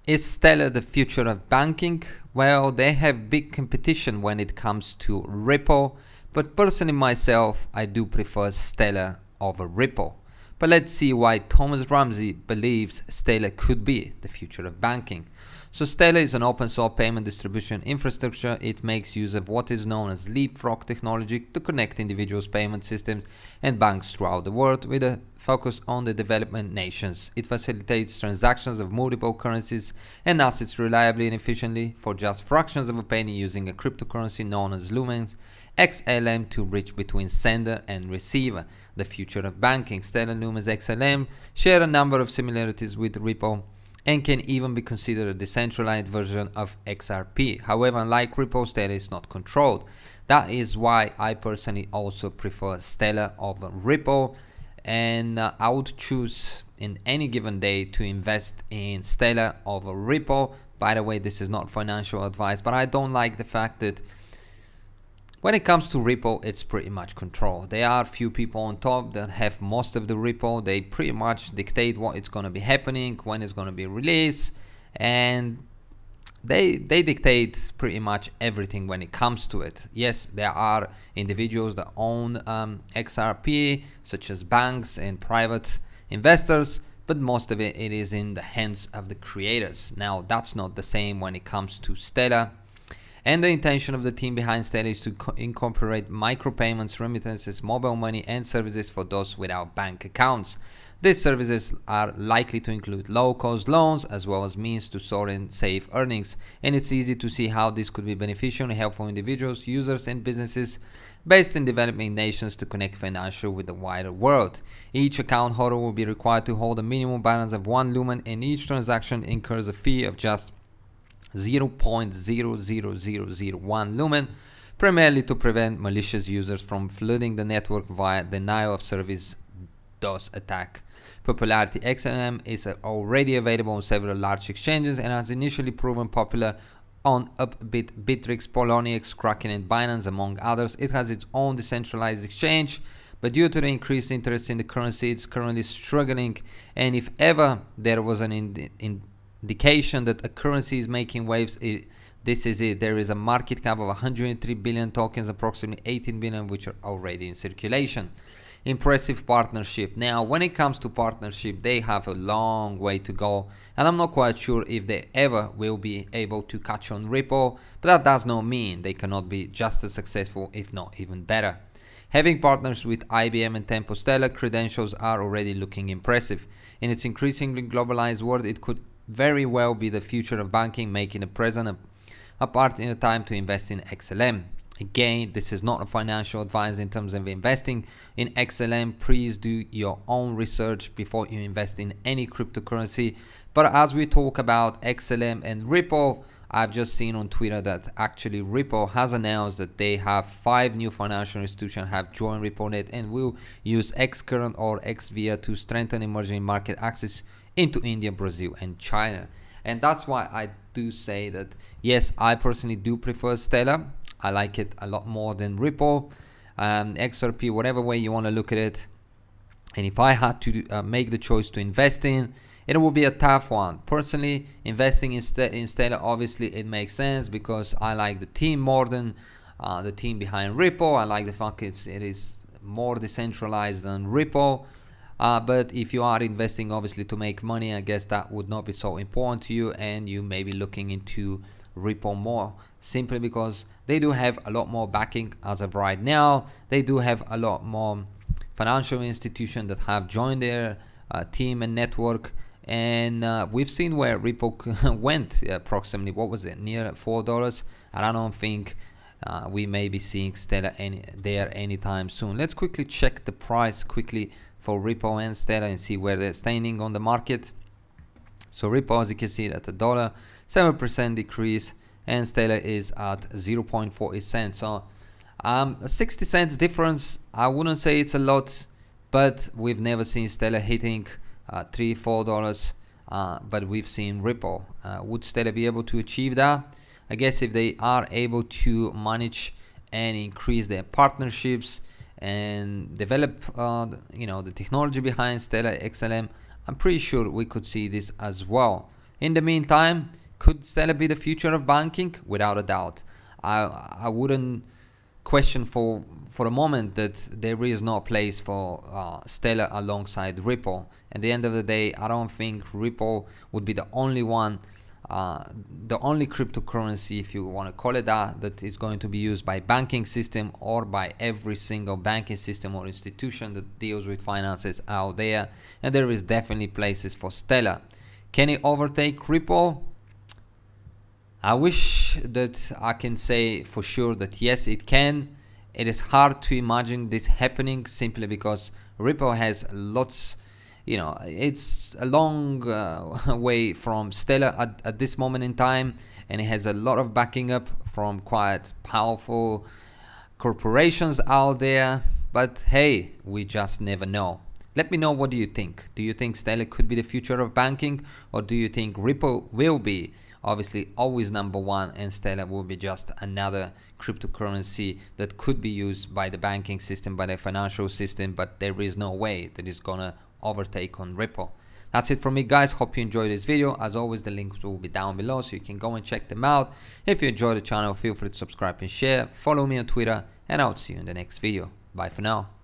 Is Stellar the future of banking? Well, they have big competition when it comes to Ripple, but personally myself, I do prefer Stellar over Ripple. But let's see why Thomas Ramsey believes Stellar could be the future of banking. So Stellar is an open source payment distribution infrastructure. It makes use of what is known as leapfrog technology to connect individuals' payment systems and banks throughout the world with a focus on the development nations. It facilitates transactions of multiple currencies and assets reliably and efficiently for just fractions of a penny using a cryptocurrency known as lumens XLM to bridge between sender and receiver. The future of banking. Stellar and Lumens XLM share a number of similarities with Ripple and can even be considered a decentralized version of XRP. However, unlike Ripple, Stellar is not controlled. That is why I personally also prefer Stellar over Ripple, and I would choose in any given day to invest in Stellar over Ripple. By the way, this is not financial advice, but I don't like the fact that when it comes to Ripple, it's pretty much controlled. There are few people on top that have most of the Ripple. They pretty much dictate what is going to be happening, when it's going to be released, and they dictate pretty much everything when it comes to it. Yes, there are individuals that own XRP, such as banks and private investors, but most of it is in the hands of the creators. Now, that's not the same when it comes to Stellar. And the intention of the team behind Stellar is to incorporate micropayments, remittances, mobile money, and services for those without bank accounts. These services are likely to include low-cost loans as well as means to store and save earnings. And it's easy to see how this could be beneficial and helpful for individuals, users, and businesses based in developing nations to connect financial with the wider world. Each account holder will be required to hold a minimum balance of 1 lumen, and each transaction incurs a fee of just 0.00001 lumen, primarily to prevent malicious users from flooding the network via denial of service DOS attack. Popularity. XLM is already available on several large exchanges and has initially proven popular on Upbit, Bittrex, Poloniex, Kraken, and Binance, among others. It has its own decentralized exchange, but due to the increased interest in the currency, it's currently struggling. And if ever there was an indication that a currency is making waves, this is it. There is a market cap of 103 billion tokens, approximately 18 billion which are already in circulation. Impressive partnership. Now, when it comes to partnership, they have a long way to go, and I'm not quite sure if they ever will be able to catch on Ripple, but that does not mean they cannot be just as successful, if not even better. Having partners with IBM and Tempo Stellar credentials are already looking impressive. In its increasingly globalized world, it could very well be the future of banking, making the present a part in a time to invest in XLM. Again, this is not a financial advice in terms of investing in XLM. Please do your own research before you invest in any cryptocurrency. But as we talk about XLM and Ripple, I've just seen on Twitter that actually Ripple has announced that they have 5 new financial institutions have joined RippleNet and will use Xcurrent or XVIA to strengthen emerging market access into India, Brazil, and China. And that's why I do say that, yes, I personally do prefer Stellar. I like it a lot more than Ripple, XRP, whatever way you want to look at it. And if I had to make the choice to invest in, it will be a tough one. Personally, investing in Stellar, obviously it makes sense because I like the team more than the team behind Ripple. I like the fact it is more decentralized than Ripple. But if you are investing obviously to make money, I guess that would not be so important to you, and you may be looking into Ripple more, simply because they do have a lot more backing as of right now. They do have a lot more financial institutions that have joined their team and network, and we've seen where Ripple went approximately, what was it, near $4. and I don't think we may be seeing Stellar there anytime soon. Let's quickly check the price quickly for Ripple and Stellar and see where they're standing on the market. So Ripple, as you can see, at $1, 7% decrease, and Stellar is at 0.40 cents. So 60 cents difference. I wouldn't say it's a lot, but we've never seen Stellar hitting $3-4, but we've seen Ripple. Would Stellar be able to achieve that? I guess if they are able to manage and increase their partnerships and develop the technology behind Stellar XLM, I'm pretty sure we could see this as well. In the meantime, could Stellar be the future of banking? Without a doubt. I wouldn't question for a moment that there is no place for Stellar alongside Ripple. At the end of the day, I don't think Ripple would be the only one, the only cryptocurrency, if you want to call it that is going to be used by banking system or by every single banking system or institution that deals with finances out there. And there is definitely places for Stellar. Can it overtake Ripple? I wish that I can say for sure that yes, it can. It is hard to imagine this happening simply because Ripple has lots, it's a long way from Stellar at this moment in time, and it has a lot of backing up from quite powerful corporations out there. But hey, we just never know. Let me know, what do you think? Do you think Stellar could be the future of banking, or do you think Ripple will be obviously always number one and Stellar will be just another cryptocurrency that could be used by the banking system, by the financial system, but there is no way that it's gonna overtake on Ripple? That's it from me, guys. Hope you enjoyed this video. As always, the links will be down below so you can go and check them out. If you enjoyed the channel, feel free to subscribe and share. Follow me on Twitter, and I'll see you in the next video. Bye for now.